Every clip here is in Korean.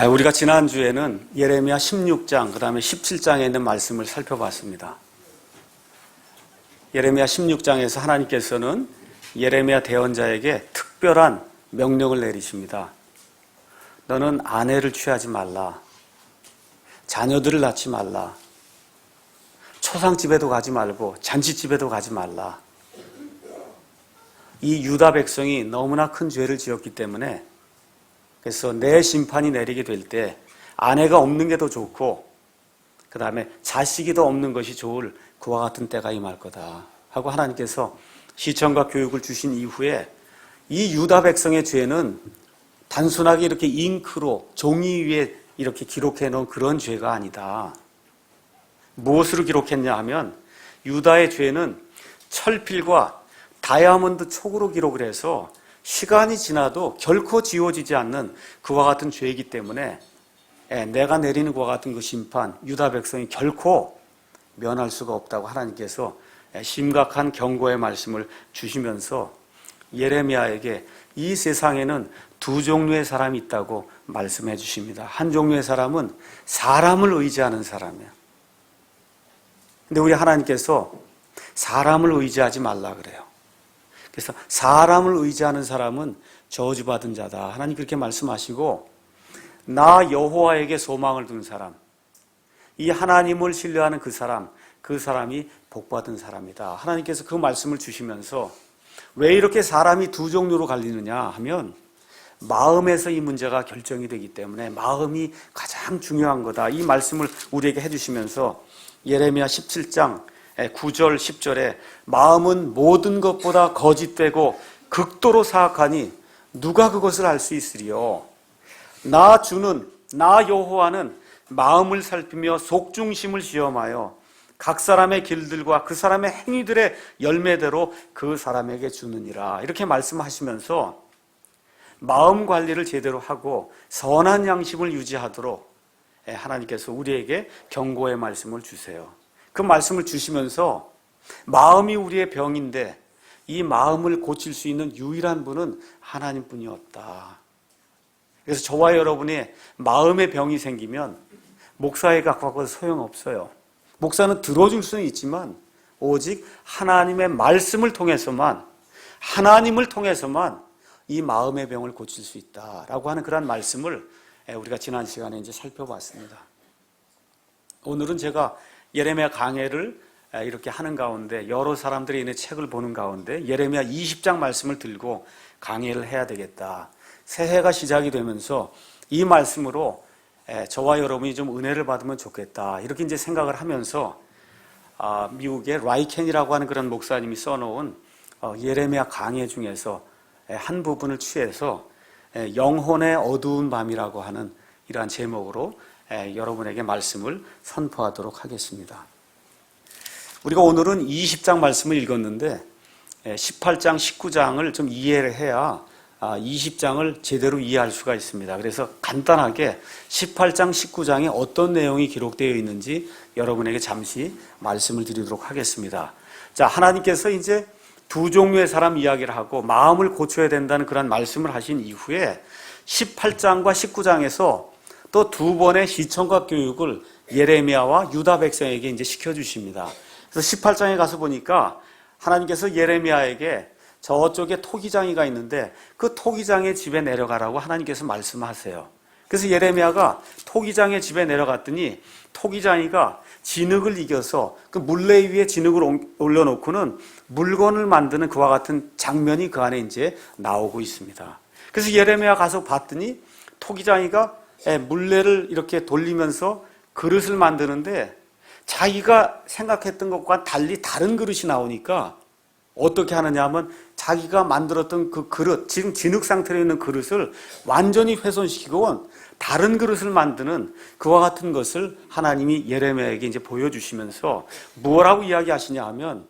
우리가 지난주에는 예레미야 16장, 그 다음에 17장에 있는 말씀을 살펴봤습니다. 예레미야 16장에서 하나님께서는 예레미야 대언자에게 특별한 명령을 내리십니다. 너는 아내를 취하지 말라. 자녀들을 낳지 말라. 초상집에도 가지 말고 잔치집에도 가지 말라. 이 유다 백성이 너무나 큰 죄를 지었기 때문에 그래서 내 심판이 내리게 될 때 아내가 없는 게 더 좋고 그 다음에 자식이 더 없는 것이 좋을 그와 같은 때가 임할 거다 하고 하나님께서 시청과 교육을 주신 이후에 이 유다 백성의 죄는 단순하게 이렇게 잉크로 종이 위에 이렇게 기록해 놓은 그런 죄가 아니다. 무엇으로 기록했냐 하면 유다의 죄는 철필과 다이아몬드 촉으로 기록을 해서 시간이 지나도 결코 지워지지 않는 그와 같은 죄이기 때문에 내가 내리는 그와 같은 그 심판, 유다 백성이 결코 면할 수가 없다고 하나님께서 심각한 경고의 말씀을 주시면서 예레미야에게 이 세상에는 두 종류의 사람이 있다고 말씀해 주십니다. 한 종류의 사람은 사람을 의지하는 사람이에요. 근데 우리 하나님께서 사람을 의지하지 말라 그래요. 그래서 사람을 의지하는 사람은 저주받은 자다. 하나님 그렇게 말씀하시고 나 여호와에게 소망을 두는 사람, 이 하나님을 신뢰하는 그 사람이 복받은 사람이다. 하나님께서 그 말씀을 주시면서 왜 이렇게 사람이 두 종류로 갈리느냐 하면 마음에서 이 문제가 결정이 되기 때문에 마음이 가장 중요한 거다. 이 말씀을 우리에게 해주시면서 예레미야 17장 9절 10절에 마음은 모든 것보다 거짓되고 극도로 사악하니 누가 그것을 알 수 있으리요. 나 여호와는 마음을 살피며 속중심을 시험하여 각 사람의 길들과 그 사람의 행위들의 열매대로 그 사람에게 주느니라. 이렇게 말씀하시면서 마음 관리를 제대로 하고 선한 양심을 유지하도록 하나님께서 우리에게 경고의 말씀을 주세요. 그 말씀을 주시면서 마음이 우리의 병인데 이 마음을 고칠 수 있는 유일한 분은 하나님뿐이었다. 그래서 저와 여러분의 마음의 병이 생기면 목사에 갖고 소용없어요. 목사는 들어줄 수는 있지만 오직 하나님의 말씀을 통해서만 이 마음의 병을 고칠 수 있다라고 하는 그런 말씀을 우리가 지난 시간에 이제 살펴봤습니다. 오늘은 제가 예레미야 강해를 이렇게 하는 가운데 여러 사람들이 있는 책을 보는 가운데 예레미야 20장 말씀을 들고 강해를 해야 되겠다. 새해가 시작이 되면서 이 말씀으로 저와 여러분이 좀 은혜를 받으면 좋겠다. 이렇게 이제 생각을 하면서 미국의 라이켄이라고 하는 그런 목사님이 써놓은 예레미야 강해 중에서 한 부분을 취해서 영혼의 어두운 밤이라고 하는 이러한 제목으로 여러분에게 말씀을 선포하도록 하겠습니다. 우리가 오늘은 20장 말씀을 읽었는데 18장, 19장을 좀 이해를 해야 20장을 제대로 이해할 수가 있습니다. 그래서 간단하게 18장, 19장에 어떤 내용이 기록되어 있는지 여러분에게 잠시 말씀을 드리도록 하겠습니다. 자, 하나님께서 이제 두 종류의 사람 이야기를 하고 마음을 고쳐야 된다는 그런 말씀을 하신 이후에 18장과 19장에서 또 두 번의 시청과 교육을 예레미야와 유다 백성에게 이제 시켜주십니다. 그래서 18장에 가서 보니까 하나님께서 예레미야에게 저쪽에 토기장이가 있는데 그 토기장의 집에 내려가라고 하나님께서 말씀하세요. 그래서 예레미야가 토기장의 집에 내려갔더니 토기장이가 진흙을 이겨서 그 물레 위에 진흙을 올려놓고는 물건을 만드는 그와 같은 장면이 그 안에 이제 나오고 있습니다. 그래서 예레미야 가서 봤더니 토기장이가 물레를 이렇게 돌리면서 그릇을 만드는데 자기가 생각했던 것과 달리 다른 그릇이 나오니까 어떻게 하느냐 하면 자기가 만들었던 그 그릇, 지금 진흙 상태로 있는 그릇을 완전히 훼손시키고 다른 그릇을 만드는 그와 같은 것을 하나님이 예레미야에게 이제 보여주시면서 뭐라고 이야기하시냐 하면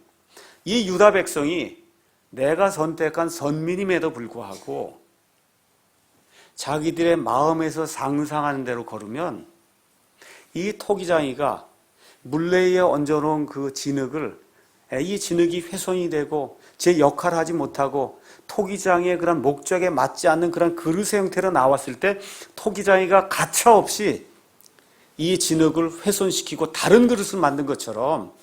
이 유다 백성이 내가 선택한 선민임에도 불구하고 자기들의 마음에서 상상하는 대로 걸으면 이 토기장이가 물레에 얹어놓은 그 진흙을 이 진흙이 훼손이 되고 제 역할을 하지 못하고 토기장의 그런 목적에 맞지 않는 그런 그릇의 형태로 나왔을 때 토기장이가 가차없이 이 진흙을 훼손시키고 다른 그릇을 만든 것처럼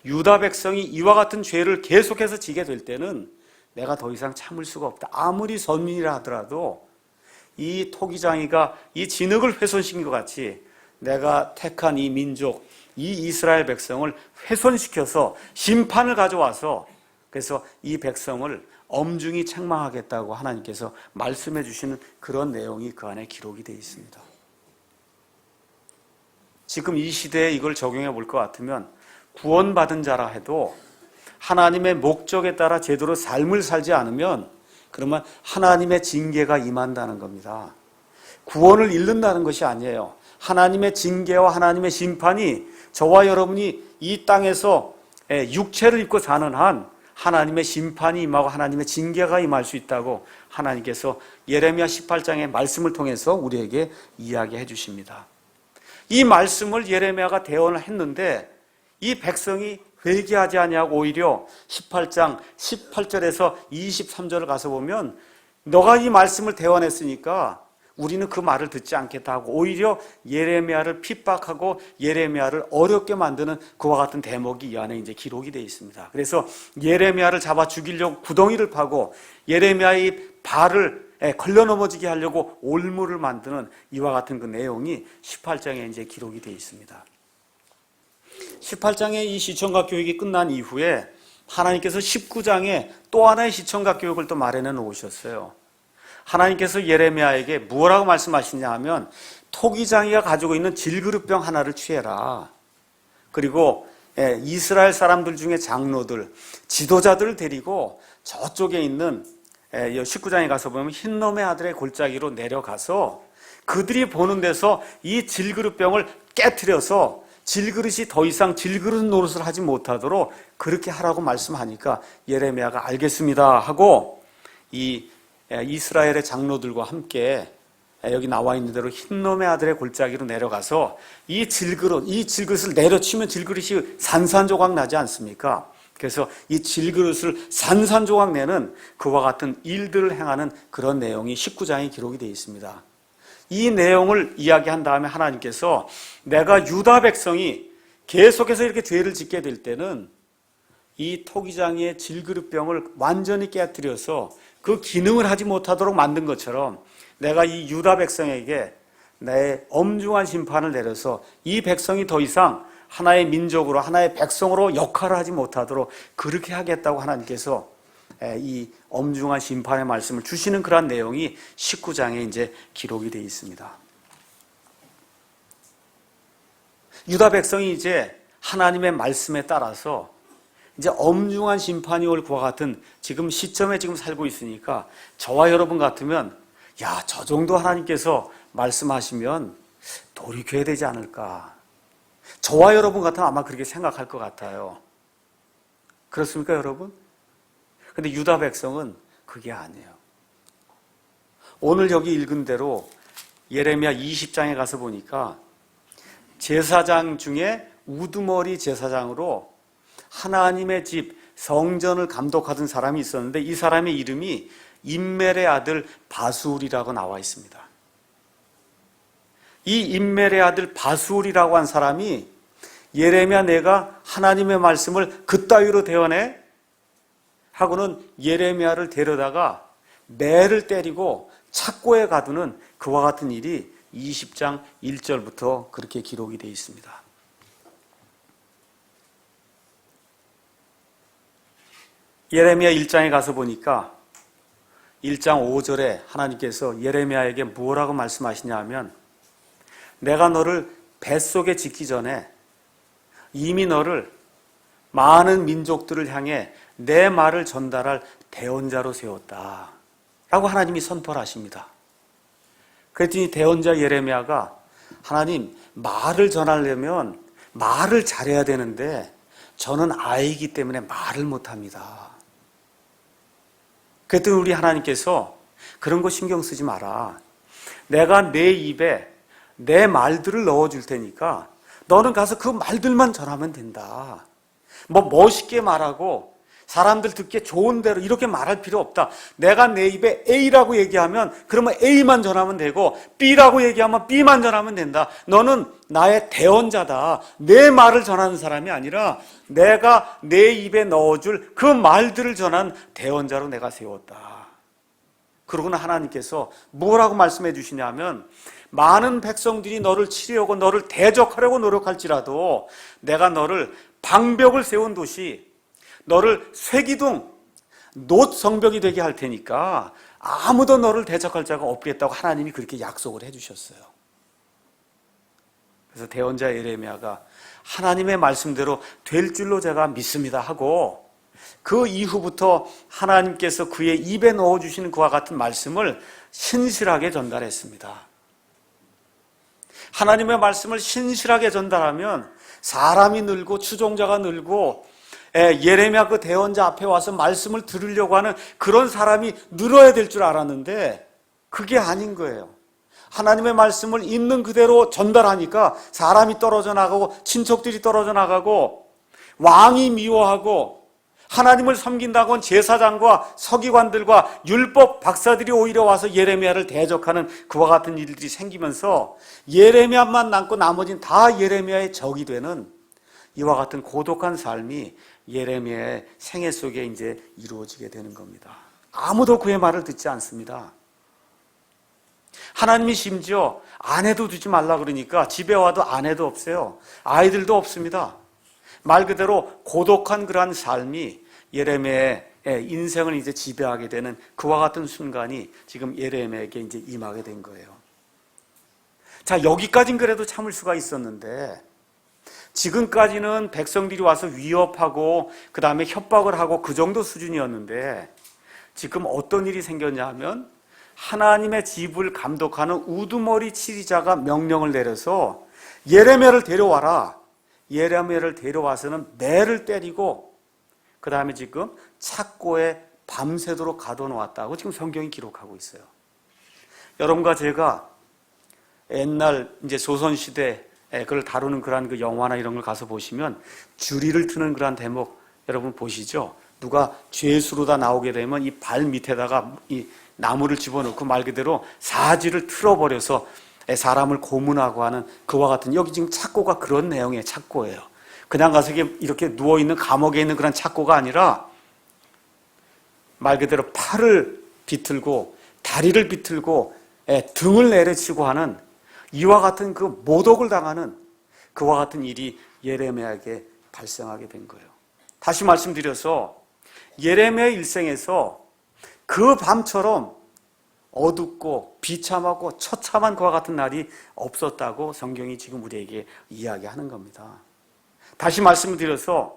유다 백성이 이와 같은 죄를 계속해서 지게 될 때는 내가 더 이상 참을 수가 없다. 아무리 선민이라 하더라도 이 토기장이가 이 진흙을 훼손시킨 것 같이 내가 택한 이 민족, 이 이스라엘 백성을 훼손시켜서 심판을 가져와서 그래서 이 백성을 엄중히 책망하겠다고 하나님께서 말씀해 주시는 그런 내용이 그 안에 기록이 되어 있습니다. 지금 이 시대에 이걸 적용해 볼 것 같으면 구원받은 자라 해도 하나님의 목적에 따라 제대로 삶을 살지 않으면 그러면 하나님의 징계가 임한다는 겁니다. 구원을 잃는다는 것이 아니에요. 하나님의 징계와 하나님의 심판이 저와 여러분이 이 땅에서 육체를 입고 사는 한 하나님의 심판이 임하고 하나님의 징계가 임할 수 있다고 하나님께서 예레미야 18장의 말씀을 통해서 우리에게 이야기해 주십니다. 이 말씀을 예레미야가 대언을 했는데 이 백성이 회개하지 아니하고 오히려 18장 18절에서 23절을 가서 보면 너가 이 말씀을 대언했으니까 우리는 그 말을 듣지 않겠다 하고 오히려 예레미야를 핍박하고 예레미야를 어렵게 만드는 그와 같은 대목이 이 안에 이제 기록이 되어 있습니다. 그래서 예레미야를 잡아 죽이려고 구덩이를 파고 예레미야의 발을 걸려 넘어지게 하려고 올무를 만드는 이와 같은 그 내용이 18장에 이제 기록이 되어 있습니다. 18장의 이 시청각 교육이 끝난 이후에 하나님께서 19장에 또 하나의 시청각 교육을 또 마련해 놓으셨어요. 하나님께서 예레미야에게 뭐라고 말씀하시냐 하면 토기장이가 가지고 있는 질그릇병 하나를 취해라. 그리고 이스라엘 사람들 중에 장로들, 지도자들을 데리고 저쪽에 있는 19장에 가서 보면 흰놈의 아들의 골짜기로 내려가서 그들이 보는 데서 이 질그릇병을 깨트려서 질그릇이 더 이상 질그릇 노릇을 하지 못하도록 그렇게 하라고 말씀하니까 예레미야가 알겠습니다 하고 이 이스라엘의 장로들과 함께 여기 나와 있는 대로 흰놈의 아들의 골짜기로 내려가서 이 질그릇을 내려치면 질그릇이 산산조각 나지 않습니까? 그래서 이 질그릇을 산산조각 내는 그와 같은 일들을 행하는 그런 내용이 19장에 기록이 되어 있습니다. 이 내용을 이야기한 다음에 하나님께서 내가 유다 백성이 계속해서 이렇게 죄를 짓게 될 때는 이 토기장이의 질그릇병을 완전히 깨뜨려서 그 기능을 하지 못하도록 만든 것처럼 내가 이 유다 백성에게 내 엄중한 심판을 내려서 이 백성이 더 이상 하나의 민족으로 하나의 백성으로 역할을 하지 못하도록 그렇게 하겠다고 하나님께서 이 엄중한 심판의 말씀을 주시는 그런 내용이 19장에 이제 기록이 되어 있습니다. 유다 백성이 이제 하나님의 말씀에 따라서 이제 엄중한 심판이 올 것과 같은 지금 시점에 지금 살고 있으니까 저와 여러분 같으면 야, 저 정도 하나님께서 말씀하시면 돌이켜야 되지 않을까. 저와 여러분 같으면 아마 그렇게 생각할 것 같아요. 그렇습니까, 여러분? 근데 유다 백성은 그게 아니에요. 오늘 여기 읽은 대로 예레미야 20장에 가서 보니까 제사장 중에 우두머리 제사장으로 하나님의 집 성전을 감독하던 사람이 있었는데 이 사람의 이름이 임멜의 아들 바수울이라고 나와 있습니다. 이 임멜의 아들 바수울이라고 한 사람이 예레미야 내가 하나님의 말씀을 그따위로 대언해? 하고는 예레미야를 데려다가 매를 때리고 착고에 가두는 그와 같은 일이 20장 1절부터 그렇게 기록이 되어 있습니다. 예레미야 1장에 가서 보니까 1장 5절에 하나님께서 예레미야에게 뭐라고 말씀하시냐 하면 내가 너를 뱃속에 짓기 전에 이미 너를 많은 민족들을 향해 내 말을 전달할 대언자로 세웠다 라고 하나님이 선포를 하십니다. 그랬더니 대언자 예레미야가 하나님 말을 전하려면 말을 잘해야 되는데 저는 아이이기 때문에 말을 못합니다. 그랬더니 우리 하나님께서 그런 거 신경 쓰지 마라. 내가 내 입에 내 말들을 넣어줄 테니까 너는 가서 그 말들만 전하면 된다. 뭐 멋있게 말하고 사람들 듣기에 좋은 대로 이렇게 말할 필요 없다. 내가 내 입에 A라고 얘기하면 그러면 A만 전하면 되고 B라고 얘기하면 B만 전하면 된다. 너는 나의 대언자다. 내 말을 전하는 사람이 아니라 내가 내 입에 넣어줄 그 말들을 전한 대언자로 내가 세웠다. 그러고는 하나님께서 뭐라고 말씀해 주시냐면 많은 백성들이 너를 치려고 너를 대적하려고 노력할지라도 내가 너를 방벽을 세운 도시, 너를 쇠기둥, 놋 성벽이 되게 할 테니까 아무도 너를 대적할 자가 없겠다고 하나님이 그렇게 약속을 해주셨어요. 그래서 대언자 예레미야가 하나님의 말씀대로 될 줄로 제가 믿습니다 하고 그 이후부터 하나님께서 그의 입에 넣어주시는 그와 같은 말씀을 신실하게 전달했습니다. 하나님의 말씀을 신실하게 전달하면 사람이 늘고 추종자가 늘고 예레미야 그 대언자 앞에 와서 말씀을 들으려고 하는 그런 사람이 늘어야 될 줄 알았는데 그게 아닌 거예요. 하나님의 말씀을 있는 그대로 전달하니까 사람이 떨어져 나가고 친척들이 떨어져 나가고 왕이 미워하고 하나님을 섬긴다고 한 제사장과 서기관들과 율법 박사들이 오히려 와서 예레미야를 대적하는 그와 같은 일들이 생기면서 예레미야만 남고 나머지는 다 예레미야의 적이 되는 이와 같은 고독한 삶이 예레미야의 생애 속에 이제 이루어지게 되는 겁니다. 아무도 그의 말을 듣지 않습니다. 하나님이 심지어 아내도 두지 말라 그러니까 집에 와도 아내도 없어요. 아이들도 없습니다. 말 그대로 고독한 그러한 삶이 예레미야의 인생을 이제 지배하게 되는 그와 같은 순간이 지금 예레미야에게 이제 임하게 된 거예요. 자, 여기까지는 그래도 참을 수가 있었는데 지금까지는 백성들이 와서 위협하고 그 다음에 협박을 하고 그 정도 수준이었는데 지금 어떤 일이 생겼냐 하면 하나님의 집을 감독하는 우두머리 치리자가 명령을 내려서 예레미야를 데려와라. 예레미야를 데려와서는 매를 때리고 그 다음에 지금 착고에 밤새도록 가둬놓았다고 지금 성경이 기록하고 있어요. 여러분과 제가 옛날 이제 조선시대 그걸 다루는 그런 그 영화나 이런 걸 가서 보시면 주리를 트는 그런 대목 여러분 보시죠? 누가 죄수로다 나오게 되면 이 발 밑에다가 이 나무를 집어넣고 말 그대로 사지를 틀어버려서 사람을 고문하고 하는 그와 같은 여기 지금 착고가 그런 내용의 착고예요. 그냥 가서 이렇게 누워있는 감옥에 있는 그런 착고가 아니라 말 그대로 팔을 비틀고 다리를 비틀고 등을 내려치고 하는 이와 같은 그 모독을 당하는 그와 같은 일이 예레미야에게 발생하게 된 거예요. 다시 말씀드려서 예레미야의 일생에서 그 밤처럼 어둡고 비참하고 처참한 그와 같은 날이 없었다고 성경이 지금 우리에게 이야기하는 겁니다. 다시 말씀을 드려서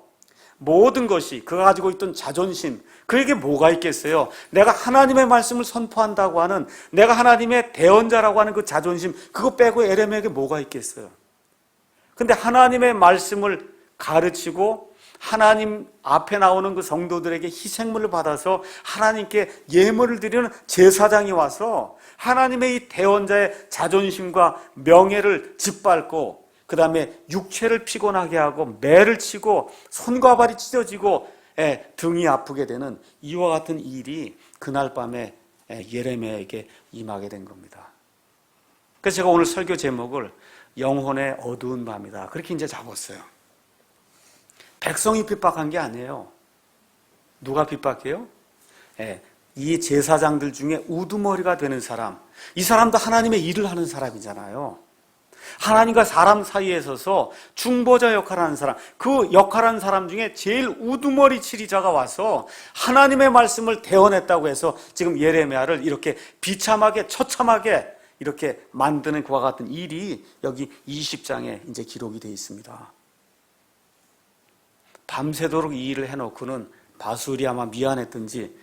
모든 것이 그가 가지고 있던 자존심, 그에게 뭐가 있겠어요? 내가 하나님의 말씀을 선포한다고 하는 내가 하나님의 대언자라고 하는 그 자존심, 그거 빼고 예레미야에게 뭐가 있겠어요? 근데 하나님의 말씀을 가르치고 하나님 앞에 나오는 그 성도들에게 희생물을 받아서 하나님께 예물을 드리는 제사장이 와서 하나님의 이 대언자의 자존심과 명예를 짓밟고 그 다음에 육체를 피곤하게 하고 매를 치고 손과 발이 찢어지고 등이 아프게 되는 이와 같은 일이 그날 밤에 예레미야에게 임하게 된 겁니다. 그래서 제가 오늘 설교 제목을 영혼의 어두운 밤이다 그렇게 이제 잡았어요. 백성이 핍박한 게 아니에요. 누가 핍박해요? 이 제사장들 중에 우두머리가 되는 사람, 이 사람도 하나님의 일을 하는 사람이잖아요. 하나님과 사람 사이에 서서 중보자 역할을 하는 사람, 그 역할하는 사람 중에 제일 우두머리 치리자가 와서 하나님의 말씀을 대언했다고 해서 지금 예레미야를 이렇게 비참하게 처참하게 이렇게 만드는 그와 같은 일이 여기 20장에 이제 기록이 되어 있습니다. 밤새도록 이 일을 해놓고는 바술이 아마 미안했든지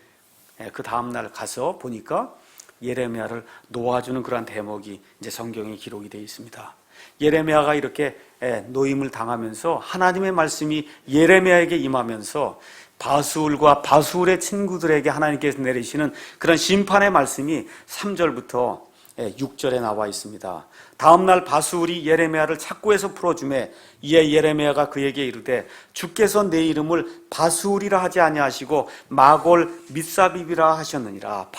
그 다음날 가서 보니까 예레미야를 놓아주는 그런 대목이 이제 성경에 기록이 되어 있습니다. 예레미야가 이렇게 노임을 당하면서 하나님의 말씀이 예레미야에게 임하면서 바술과 바술의 친구들에게 하나님께서 내리시는 그런 심판의 말씀이 3절부터 6절에 나와 있습니다. 다음날 바수울이 예레미야를 착고에서 풀어주매 이에 예레미야가 그에게 이르되 주께서 내 이름을 바수울이라 하지 아니하시고 마골 밋사빕이라 하셨느니라.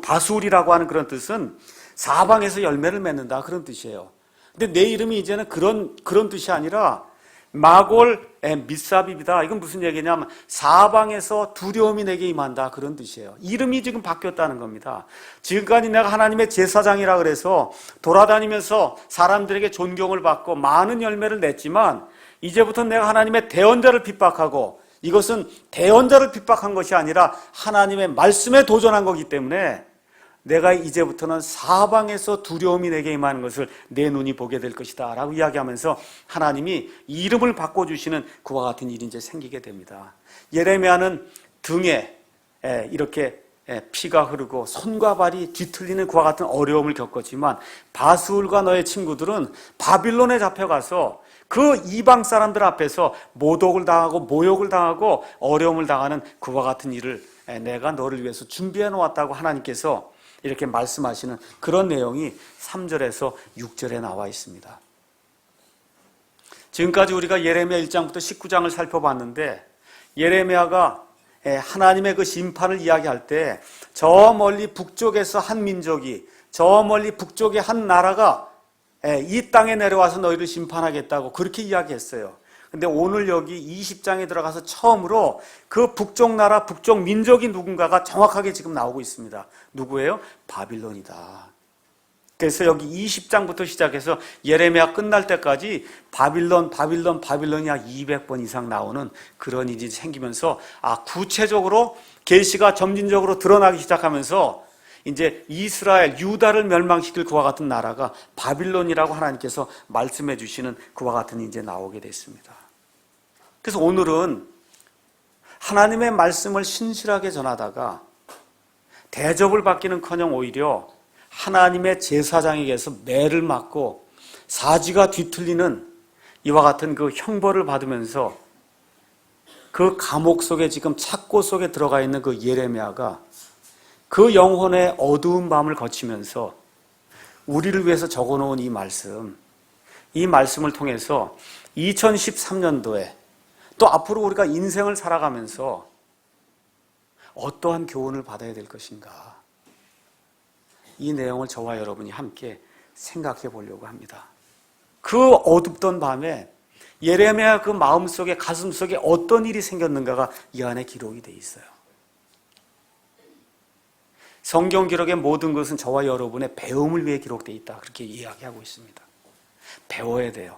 바수울이라고 하는 그런 뜻은 사방에서 열매를 맺는다 그런 뜻이에요. 근데 내 이름이 이제는 그런 뜻이 아니라 마골 밋사빕이다. 이건 무슨 얘기냐면 사방에서 두려움이 내게 임한다 그런 뜻이에요. 이름이 지금 바뀌었다는 겁니다. 지금까지 내가 하나님의 제사장이라 그래서 돌아다니면서 사람들에게 존경을 받고 많은 열매를 냈지만 이제부터 내가 하나님의 대언자를 핍박하고 이것은 대언자를 핍박한 것이 아니라 하나님의 말씀에 도전한 거기 때문에 내가 이제부터는 사방에서 두려움이 내게 임하는 것을 내 눈이 보게 될 것이다 라고 이야기하면서 하나님이 이름을 바꿔주시는 그와 같은 일이 이제 생기게 됩니다. 예레미야는 등에 이렇게 피가 흐르고 손과 발이 뒤틀리는 그와 같은 어려움을 겪었지만 바수울과 너의 친구들은 바빌론에 잡혀가서 그 이방 사람들 앞에서 모독을 당하고 모욕을 당하고 어려움을 당하는 그와 같은 일을 내가 너를 위해서 준비해 놓았다고 하나님께서 이렇게 말씀하시는 그런 내용이 3절에서 6절에 나와 있습니다. 지금까지 우리가 예레미야 1장부터 19장을 살펴봤는데 예레미야가 하나님의 그 심판을 이야기할 때 저 멀리 북쪽에서 한 민족이 저 멀리 북쪽의 한 나라가 이 땅에 내려와서 너희를 심판하겠다고 그렇게 이야기했어요. 근데 오늘 여기 20장에 들어가서 처음으로 그 북쪽 나라, 북쪽 민족이 누군가가 정확하게 지금 나오고 있습니다. 누구예요? 바빌론이다. 그래서 여기 20장부터 시작해서 예레미야 끝날 때까지 바빌론이 약 200번 이상 나오는 그런 일이 생기면서 구체적으로 계시가 점진적으로 드러나기 시작하면서 이제 이스라엘, 유다를 멸망시킬 그와 같은 나라가 바빌론이라고 하나님께서 말씀해 주시는 그와 같은 일이 이제 나오게 됐습니다. 그래서 오늘은 하나님의 말씀을 신실하게 전하다가 대접을 받기는커녕 오히려 하나님의 제사장에게서 매를 맞고 사지가 뒤틀리는 이와 같은 그 형벌을 받으면서 그 감옥 속에 지금 착고 속에 들어가 있는 그 예레미야가 그 영혼의 어두운 밤을 거치면서 우리를 위해서 적어놓은 이 말씀을 통해서 2013년도에 또 앞으로 우리가 인생을 살아가면서 어떠한 교훈을 받아야 될 것인가, 이 내용을 저와 여러분이 함께 생각해 보려고 합니다. 그 어둡던 밤에 예레미야 그 마음속에 가슴속에 어떤 일이 생겼는가가 이 안에 기록이 돼 있어요. 성경 기록의 모든 것은 저와 여러분의 배움을 위해 기록되어 있다 그렇게 이야기하고 있습니다. 배워야 돼요.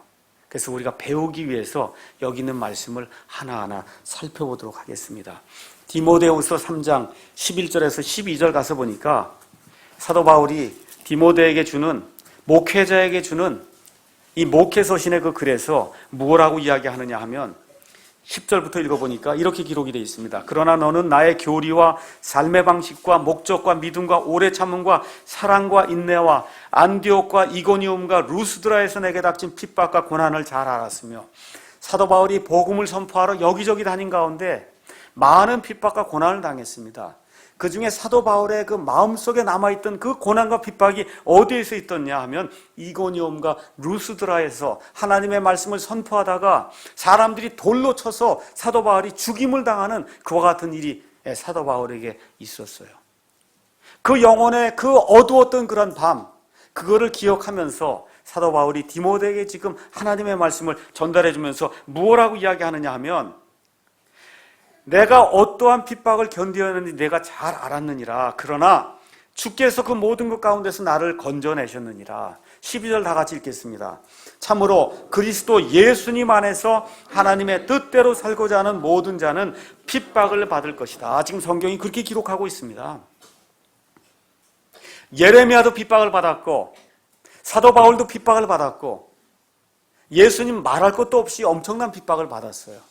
그래서 우리가 배우기 위해서 여기 있는 말씀을 하나하나 살펴보도록 하겠습니다. 디모데후서 3장 11절에서 12절 가서 보니까 사도 바울이 디모데에게 주는, 목회자에게 주는 이 목회서신의 그 글에서 무엇라고 이야기하느냐 하면 10절부터 읽어보니까 이렇게 기록이 되어 있습니다. 그러나 너는 나의 교리와 삶의 방식과 목적과 믿음과 오래 참음과 사랑과 인내와 안디옥과 이고니움과 루스드라에서 내게 닥친 핍박과 고난을 잘 알았으며, 사도 바울이 복음을 선포하러 여기저기 다닌 가운데 많은 핍박과 고난을 당했습니다. 그 중에 사도 바울의 그 마음속에 남아있던 그 고난과 핍박이 어디에서 있었냐 하면 이고니움과 루스드라에서 하나님의 말씀을 선포하다가 사람들이 돌로 쳐서 사도 바울이 죽임을 당하는 그와 같은 일이 사도 바울에게 있었어요. 그 영혼의 그 어두웠던 그런 밤, 그거를 기억하면서 사도 바울이 디모데에게 지금 하나님의 말씀을 전달해 주면서 무엇라고 이야기하느냐 하면, 내가 어떠한 핍박을 견디었는지 내가 잘 알았느니라. 그러나 주께서 그 모든 것 가운데서 나를 건져내셨느니라. 12절 다 같이 읽겠습니다. 참으로 그리스도 예수님 안에서 하나님의 뜻대로 살고자 하는 모든 자는 핍박을 받을 것이다. 지금 성경이 그렇게 기록하고 있습니다. 예레미야도 핍박을 받았고 사도 바울도 핍박을 받았고 예수님 말할 것도 없이 엄청난 핍박을 받았어요.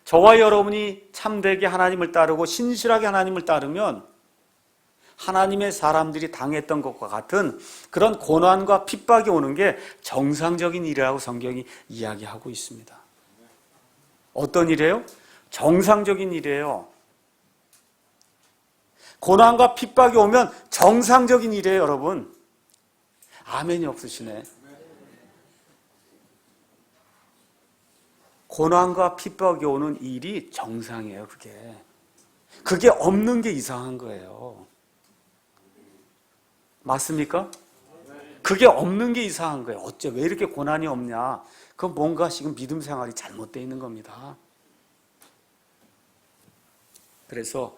저와 여러분이 참되게 하나님을 따르고 신실하게 하나님을 따르면 하나님의 사람들이 당했던 것과 같은 그런 고난과 핍박이 오는 게 정상적인 일이라고 성경이 이야기하고 있습니다. 어떤 일이에요? 정상적인 일이에요. 고난과 핍박이 오면 정상적인 일이에요, 여러분. 아멘이 없으시네. 고난과 핍박이 오는 일이 정상이에요, 그게. 그게 없는 게 이상한 거예요. 맞습니까? 그게 없는 게 이상한 거예요. 어째 왜 이렇게 고난이 없냐? 그건 뭔가 지금 믿음 생활이 잘못되어 있는 겁니다. 그래서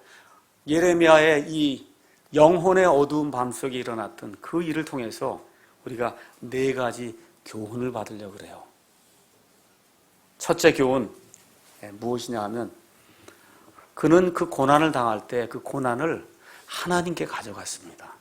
예레미야의 이 영혼의 어두운 밤속에 일어났던 그 일을 통해서 우리가 4가지 교훈을 받으려고 그래요. 첫째 교훈, 무엇이냐 하면 그는 그 고난을 당할 때 그 고난을 하나님께 가져갔습니다.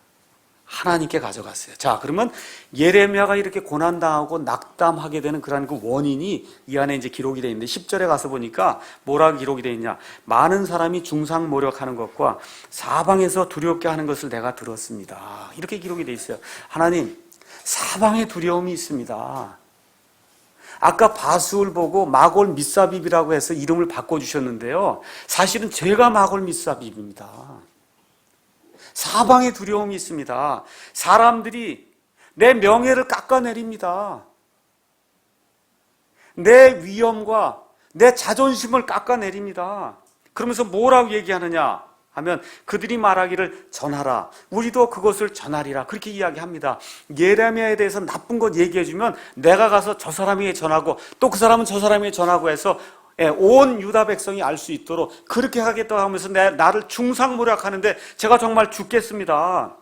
하나님께 가져갔어요. 자, 그러면 예레미야가 이렇게 고난당하고 낙담하게 되는 그런 그 원인이 이 안에 이제 기록이 되어 있는데 10절에 가서 보니까 뭐라고 기록이 되어 있냐? 많은 사람이 중상 모략하는 것과 사방에서 두렵게 하는 것을 내가 들었습니다. 이렇게 기록이 되어 있어요. 하나님, 사방에 두려움이 있습니다. 아까 바수을 보고 마골 미사빕이라고 해서 이름을 바꿔주셨는데요. 사실은 제가 마골 미사빕입니다. 사방에 두려움이 있습니다. 사람들이 내 명예를 깎아내립니다. 내 위엄과 내 자존심을 깎아내립니다. 그러면서 뭐라고 얘기하느냐 하면 그들이 말하기를 전하라. 우리도 그것을 전하리라. 그렇게 이야기합니다. 예레미야에 대해서 나쁜 것 얘기해주면 내가 가서 저 사람에게 전하고 또 그 사람은 저 사람에게 전하고 해서 온 유다 백성이 알 수 있도록 그렇게 하겠다고 하면서 나를 중상모략하는데 제가 정말 죽겠습니다.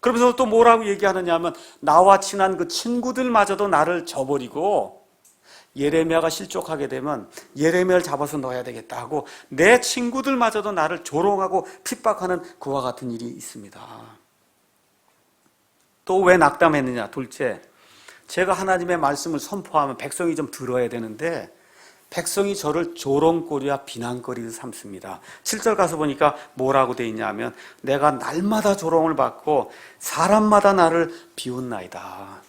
그러면서 또 뭐라고 얘기하느냐 하면 나와 친한 그 친구들마저도 나를 저버리고 예레미야가 실족하게 되면 예레미야를 잡아서 넣어야 되겠다 하고 내 친구들마저도 나를 조롱하고 핍박하는 그와 같은 일이 있습니다. 또 왜 낙담했느냐? 둘째, 제가 하나님의 말씀을 선포하면 백성이 좀 들어야 되는데 백성이 저를 조롱거리와 비난거리를 삼습니다. 7절 가서 보니까 뭐라고 되어 있냐 하면 내가 날마다 조롱을 받고 사람마다 나를 비웃나이다.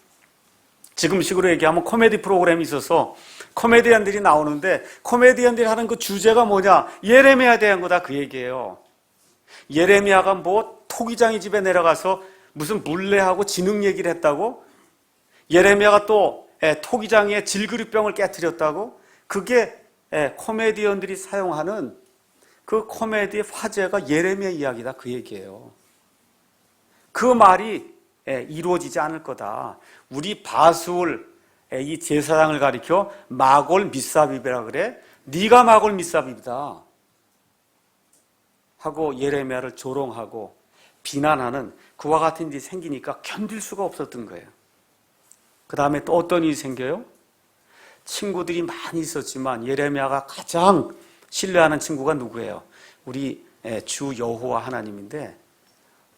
지금식으로 얘기하면 코미디 프로그램이 있어서 코미디언들이 나오는데 코미디언들이 하는 그 주제가 뭐냐? 예레미야에 대한 거다 그 얘기예요. 예레미야가 뭐 토기장이 집에 내려가서 무슨 물레하고 진흙 얘기를 했다고? 예레미야가 또 토기장의 질그릇병을 깨트렸다고? 그게 코미디언들이 사용하는 그 코미디의 화제가 예레미야 이야기다 그 얘기예요. 그 말이 이루어지지 않을 거다. 우리 바수울 이 제사장을 가리켜 마골 미사빕이라 그래. 네가 마골 미사빕이다 하고 예레미야를 조롱하고 비난하는 그와 같은 일이 생기니까 견딜 수가 없었던 거예요. 그 다음에 또 어떤 일이 생겨요? 친구들이 많이 있었지만 예레미야가 가장 신뢰하는 친구가 누구예요? 우리 주 여호와 하나님인데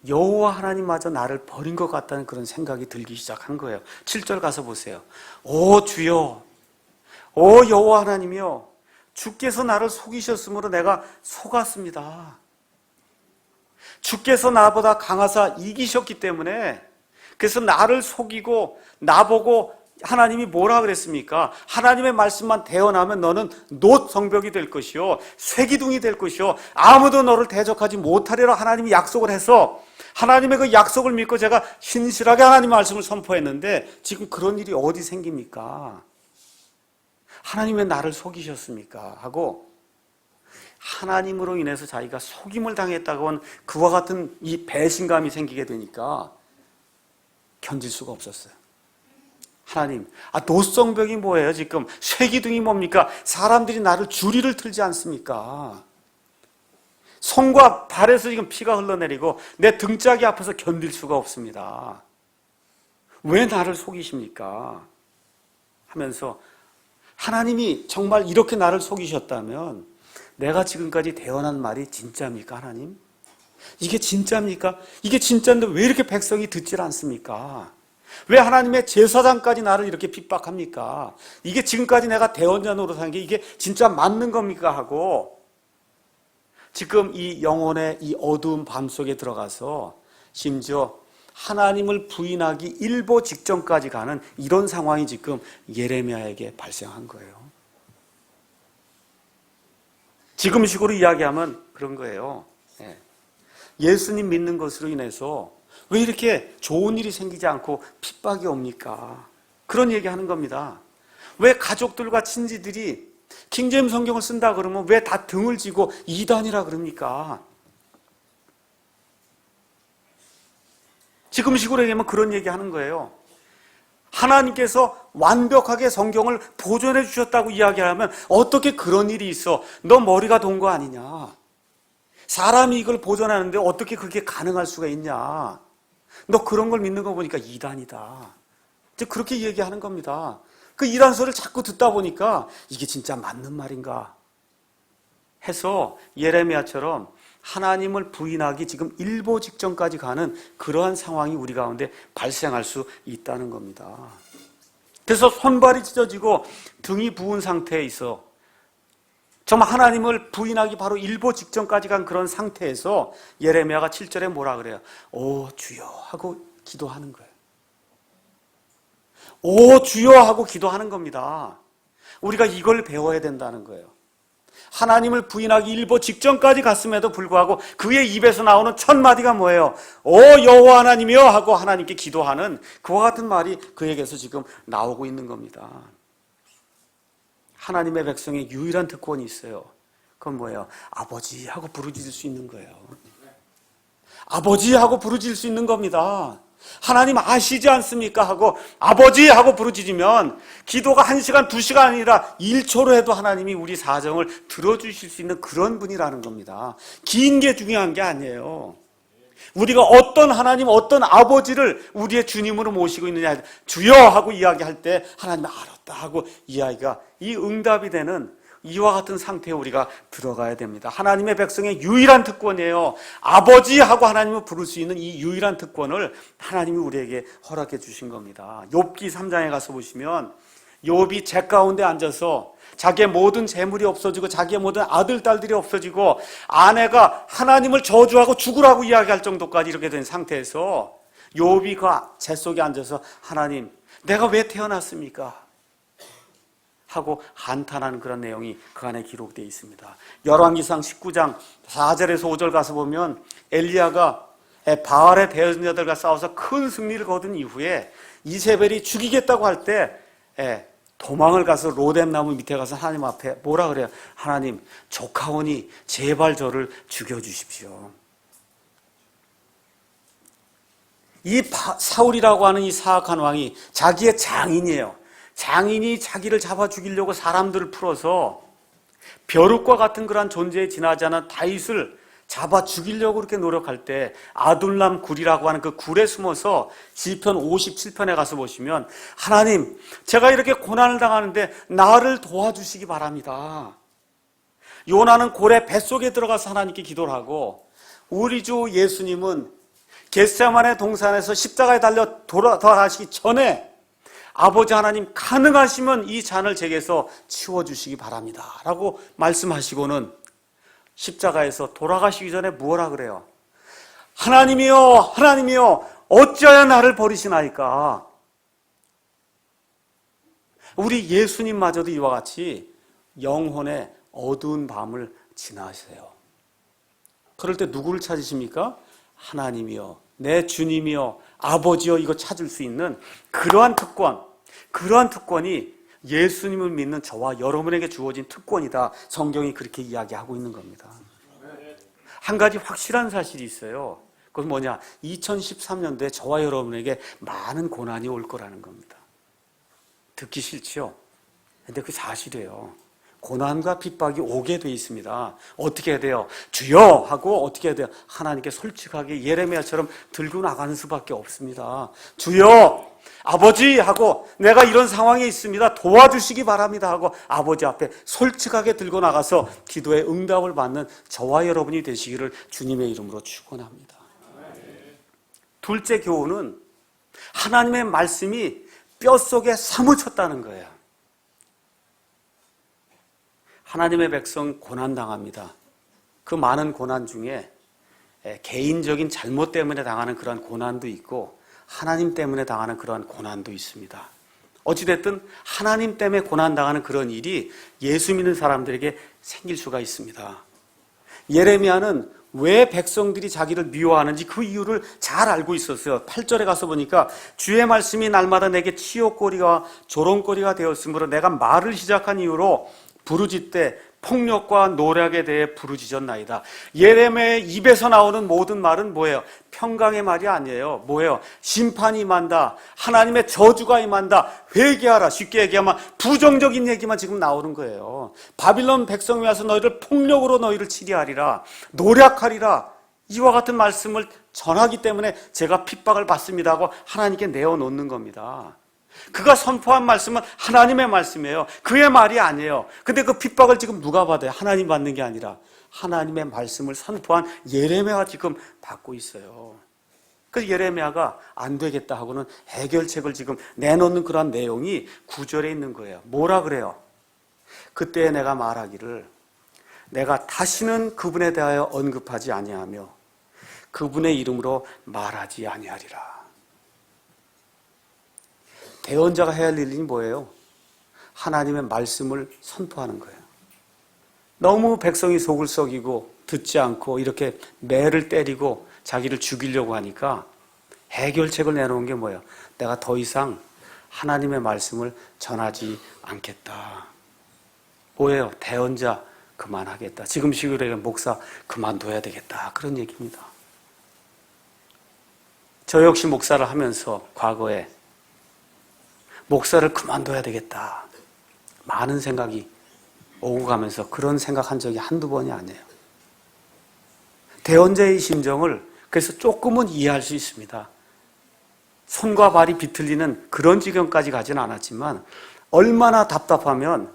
여호와 하나님마저 나를 버린 것 같다는 그런 생각이 들기 시작한 거예요. 7절 가서 보세요. 오 주여, 오 여호와 하나님이여, 주께서 나를 속이셨으므로 내가 속았습니다. 주께서 나보다 강하사 이기셨기 때문에 그래서 나를 속이고 나보고 하나님이 뭐라 그랬습니까? 하나님의 말씀만 대언하면 너는 놋 성벽이 될 것이요 쇠기둥이 될 것이요 아무도 너를 대적하지 못하리라 하나님이 약속을 해서 하나님의 그 약속을 믿고 제가 신실하게 하나님의 말씀을 선포했는데 지금 그런 일이 어디 생깁니까? 하나님 왜 나를 속이셨습니까? 하고 하나님으로 인해서 자기가 속임을 당했다고 하는 그와 같은 이 배신감이 생기게 되니까 견딜 수가 없었어요. 하나님, 노성벽이 뭐예요 지금? 쇠기둥이 뭡니까? 사람들이 나를 주리를 틀지 않습니까? 손과 발에서 지금 피가 흘러내리고 내 등짝이 아파서 견딜 수가 없습니다. 왜 나를 속이십니까? 하면서 하나님이 정말 이렇게 나를 속이셨다면 내가 지금까지 대언한 말이 진짜입니까 하나님? 이게 진짜입니까? 이게 진짜인데 왜 이렇게 백성이 듣질 않습니까? 왜 하나님의 제사장까지 나를 이렇게 핍박합니까? 이게 지금까지 내가 대언자 노릇한 게 이게 진짜 맞는 겁니까? 하고 지금 이 영혼의 이 어두운 밤 속에 들어가서 심지어 하나님을 부인하기 일보 직전까지 가는 이런 상황이 지금 예레미야에게 발생한 거예요. 지금식으로 이야기하면 그런 거예요. 예수님 믿는 것으로 인해서 왜 이렇게 좋은 일이 생기지 않고 핍박이 옵니까? 그런 얘기 하는 겁니다. 왜 가족들과 친지들이 킹제임스 성경을 쓴다 그러면 왜 다 등을 지고 이단이라 그럽니까? 지금식으로 얘기하면 그런 얘기 하는 거예요. 하나님께서 완벽하게 성경을 보존해 주셨다고 이야기하면 어떻게 그런 일이 있어? 너 머리가 돈 거 아니냐? 사람이 이걸 보존하는데 어떻게 그게 가능할 수가 있냐? 너 그런 걸 믿는 거 보니까 이단이다. 이제 그렇게 얘기하는 겁니다. 그 이단 소리를 자꾸 듣다 보니까 이게 진짜 맞는 말인가 해서 예레미야처럼 하나님을 부인하기 지금 일보 직전까지 가는 그러한 상황이 우리 가운데 발생할 수 있다는 겁니다. 그래서 손발이 찢어지고 등이 부은 상태에 있어 정말 하나님을 부인하기 바로 일보 직전까지 간 그런 상태에서 예레미야가 7절에 뭐라 그래요? 오 주여 하고 기도하는 거예요. 오 주여 하고 기도하는 겁니다. 우리가 이걸 배워야 된다는 거예요. 하나님을 부인하기 일보 직전까지 갔음에도 불구하고 그의 입에서 나오는 첫 마디가 뭐예요? 오 여호와 하나님이여 하고 하나님께 기도하는 그와 같은 말이 그에게서 지금 나오고 있는 겁니다. 하나님의 백성의 유일한 특권이 있어요. 그건 뭐예요? 아버지 하고 부르짖을 수 있는 거예요. 아버지 하고 부르짖을 수 있는 겁니다. 하나님 아시지 않습니까? 하고 아버지 하고 부르짖으면 기도가 1시간, 2시간 아니라 1초로 해도 하나님이 우리 사정을 들어주실 수 있는 그런 분이라는 겁니다. 긴 게 중요한 게 아니에요. 우리가 어떤 하나님, 어떤 아버지를 우리의 주님으로 모시고 있느냐 주여 하고 이야기할 때 하나님 알았다 하고 이야기가 이 응답이 되는 이와 같은 상태에 우리가 들어가야 됩니다. 하나님의 백성의 유일한 특권이에요. 아버지 하고 하나님을 부를 수 있는 이 유일한 특권을 하나님이 우리에게 허락해 주신 겁니다. 욥기 3장에 가서 보시면 욥이 재 가운데 앉아서 자기의 모든 재물이 없어지고 자기의 모든 아들, 딸들이 없어지고 아내가 하나님을 저주하고 죽으라고 이야기할 정도까지 이렇게 된 상태에서 욥이 그 재 속에 앉아서 하나님 내가 왜 태어났습니까? 하고 한탄하는 그런 내용이 그 안에 기록되어 있습니다. 열왕기상 19장 4절에서 5절 가서 보면 엘리야가 바알의 대언자들과 싸워서 큰 승리를 거둔 이후에 이세벨이 죽이겠다고 할 때 도망을 가서 로뎀나무 밑에 가서 하나님 앞에 뭐라 그래요? 하나님 조카오니 제발 저를 죽여주십시오. 이 사울이라고 하는 이 사악한 왕이 자기의 장인이에요. 장인이 자기를 잡아 죽이려고 사람들을 풀어서 벼룩과 같은 그런 존재에 지나지 않은 다윗을 잡아 죽이려고 그렇게 노력할 때 아둘람 굴이라고 하는 그 굴에 숨어서 시편 57편에 가서 보시면 하나님 제가 이렇게 고난을 당하는데 나를 도와주시기 바랍니다. 요나는 고래 뱃속에 들어가서 하나님께 기도를 하고 우리 주 예수님은 겟세마네 동산에서 십자가에 달려 돌아가시기 전에 아버지 하나님 가능하시면 이 잔을 제게서 치워주시기 바랍니다 라고 말씀하시고는 십자가에서 돌아가시기 전에 뭐라 그래요? 하나님이여 하나님이여 어찌하여 나를 버리시나이까? 우리 예수님마저도 이와 같이 영혼의 어두운 밤을 지나세요. 그럴 때 누구를 찾으십니까? 하나님이여 내 주님이여 아버지여 이거 찾을 수 있는 그러한 특권이 예수님을 믿는 저와 여러분에게 주어진 특권이다. 성경이 그렇게 이야기하고 있는 겁니다. 한 가지 확실한 사실이 있어요. 그건 뭐냐? 2013년도에 저와 여러분에게 많은 고난이 올 거라는 겁니다. 듣기 싫지요? 근데 그 사실이에요. 고난과 핍박이 오게 돼 있습니다. 어떻게 해야 돼요? 주여 하고 어떻게 해야 돼요? 하나님께 솔직하게 예레미야처럼 들고 나가는 수밖에 없습니다. 주여 아버지 하고 내가 이런 상황에 있습니다. 도와주시기 바랍니다 하고 아버지 앞에 솔직하게 들고 나가서 기도의 응답을 받는 저와 여러분이 되시기를 주님의 이름으로 축원합니다. 둘째 교훈은 하나님의 말씀이 뼛속에 사무쳤다는 거예요. 하나님의 백성 고난당합니다. 그 많은 고난 중에 개인적인 잘못 때문에 당하는 그런 고난도 있고 하나님 때문에 당하는 그런 고난도 있습니다. 어찌됐든 하나님 때문에 고난당하는 그런 일이 예수 믿는 사람들에게 생길 수가 있습니다. 예레미야는 왜 백성들이 자기를 미워하는지 그 이유를 잘 알고 있었어요. 8절에 가서 보니까 주의 말씀이 날마다 내게 치욕거리와 조롱거리가 되었으므로 내가 말을 시작한 이후로 부르짖되 폭력과 노략에 대해 부르짖었나이다. 예레미야의 입에서 나오는 모든 말은 뭐예요? 평강의 말이 아니에요. 뭐예요? 심판이 임한다. 하나님의 저주가 임한다. 회개하라. 쉽게 얘기하면 부정적인 얘기만 지금 나오는 거예요. 바빌론 백성이 와서 너희를 폭력으로 너희를 치리하리라. 노략하리라. 이와 같은 말씀을 전하기 때문에 제가 핍박을 받습니다 하고 하나님께 내어놓는 겁니다. 그가 선포한 말씀은 하나님의 말씀이에요. 그의 말이 아니에요. 근데 그 핍박을 지금 누가 받아요? 하나님 받는 게 아니라 하나님의 말씀을 선포한 예레미야가 지금 받고 있어요. 그래서 예레미야가 안 되겠다 하고는 해결책을 지금 내놓는 그런 내용이 9절에 있는 거예요. 뭐라 그래요? 그때 내가 말하기를 내가 다시는 그분에 대하여 언급하지 아니하며 그분의 이름으로 말하지 아니하리라. 대언자가 해야 할 일이 뭐예요? 하나님의 말씀을 선포하는 거예요. 너무 백성이 속을 썩이고 듣지 않고 이렇게 매를 때리고 자기를 죽이려고 하니까 해결책을 내놓은 게 뭐예요? 내가 더 이상 하나님의 말씀을 전하지 않겠다. 뭐예요? 대언자 그만하겠다. 지금 시골에 목사 그만둬야 되겠다. 그런 얘기입니다. 저 역시 목사를 하면서 과거에 목사를 그만둬야 되겠다. 많은 생각이 오고 가면서 그런 생각한 적이 한두 번이 아니에요. 대언자의 심정을 그래서 조금은 이해할 수 있습니다. 손과 발이 비틀리는 그런 지경까지 가지는 않았지만 얼마나 답답하면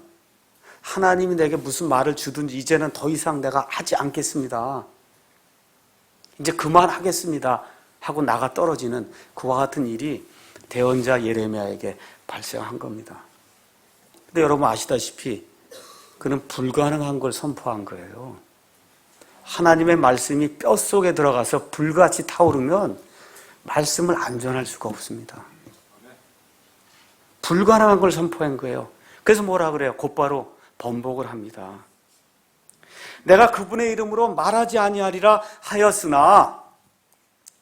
하나님이 내게 무슨 말을 주든지 이제는 더 이상 내가 하지 않겠습니다. 이제 그만하겠습니다. 하고 나가 떨어지는 그와 같은 일이 대언자 예레미야에게 발생한 겁니다. 근데 여러분 아시다시피 그는 불가능한 걸 선포한 거예요. 하나님의 말씀이 뼛속에 들어가서 불같이 타오르면 말씀을 안 전할 수가 없습니다. 불가능한 걸 선포한 거예요. 그래서 뭐라 그래요? 곧바로 번복을 합니다. 내가 그분의 이름으로 말하지 아니하리라 하였으나